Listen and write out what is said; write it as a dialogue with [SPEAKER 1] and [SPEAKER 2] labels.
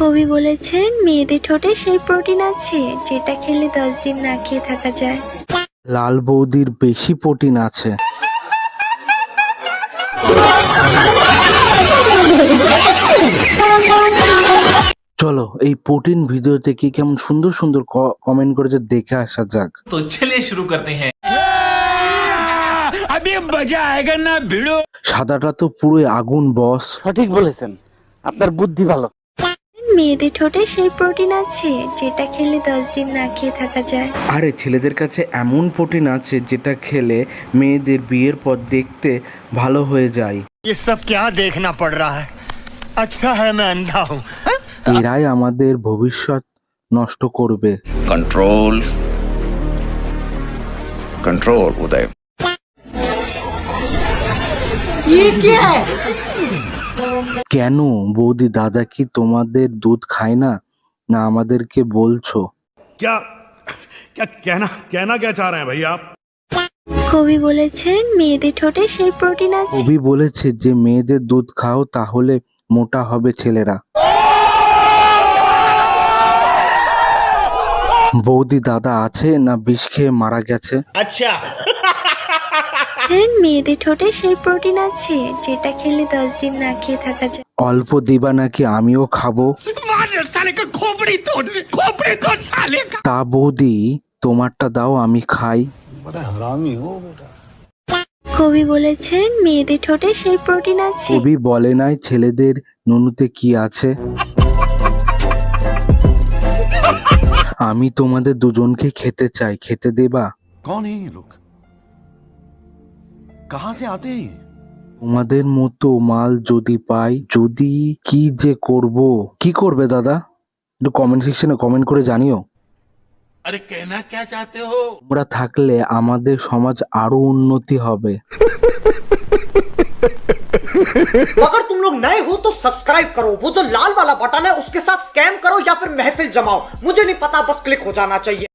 [SPEAKER 1] কবি বলেছেন মেয়েদের ঠোঁটে সেই প্রোটিন আছে যেটা খেলে 10 দিন না খেয়ে থাকা যায়।
[SPEAKER 2] লাল বৌদির বেশি প্রোটিন আছে। চলো এই প্রোটিন ভিডিওতে কি কেমন সুন্দর সুন্দর কমেন্ট করেছে দেখে আসা যাক।
[SPEAKER 3] तो चलिए शुरू करते हैं।
[SPEAKER 4] अभी मजा आएगा ना भिड़ो।
[SPEAKER 2] সাদাটা তো পুরোই আগুন বস।
[SPEAKER 5] সঠিক বলেছেন, আপনার বুদ্ধি ভালো।
[SPEAKER 1] মেয়েদের ঠোঁটে সেই প্রোটিন আছে যেটা খেলে 10 দিন না খেয়ে থাকা যায়।
[SPEAKER 2] আরে ছেলেদের কাছে এমন প্রোটিন আছে যেটা খেলে মেয়েদের বিয়ের পর দেখতে ভালো হয়ে যায়।
[SPEAKER 6] ये सब क्या देखना पड़ रहा है? अच्छा है मैं अंधा हूँ।
[SPEAKER 2] এরাই আমাদের ভবিষ্যৎ নষ্ট করবে।
[SPEAKER 7] कंट्रोल कंट्रोल उदय।
[SPEAKER 2] কেন বৌদি দাদা কি তোমাদের দুধ খায় না, না আমাদেরকে বলছো?
[SPEAKER 8] क्या क्या कहना कहना क्या चाह रहे हैं भाई आप?
[SPEAKER 1] কবি বলেছেন মেয়েদের ঠোঁটে সেই প্রোটিন আছে।
[SPEAKER 2] কবি বলেছে যে মেয়েদের দুধ খাও তাহলে মোটা হবে ছেলেরা। বৌদি দাদা আছে না বিষ খেয়ে মারা গেছে?
[SPEAKER 1] মেয়েদের ঠোঁটে সেই প্রোটিন আছে যেটা খেলে 10 দিন না খেয়ে থাকা যায়।
[SPEAKER 2] অল্প দিবা নাকি আমিও খাবো? তা বৌদি তোমারটা দাও আমি খাই।
[SPEAKER 1] কবি বলেছেন মেয়েদের ঠোঁটে সেই প্রোটিন আছে।
[SPEAKER 2] কবি বলে নাই ছেলেদের নুনুতে কি আছে? আমি তোমাদের দুজনকে খেতে চাই, খেতে দেবা?
[SPEAKER 9] कौन है ये लोग? कहां से आते हैं?
[SPEAKER 2] তোমাদের মতো মাল যদি পাই, যদি কি যে করব। কি করবে দাদা একটু কমেন্ট সেকশনে কমেন্ট করে জানিও।
[SPEAKER 3] अरे कहना क्या चाहते हो?
[SPEAKER 2] তোমরা থাকলে আমাদের সমাজ আরো উন্নতি হবে।
[SPEAKER 10] अगर तुम लोग नए हो तो सब्सक्राइब करो, वो जो लाल वाला बटन है उसके साथ स्कैम करो या फिर महफिल जमाओ, मुझे नहीं पता, बस क्लिक हो जाना चाहिए।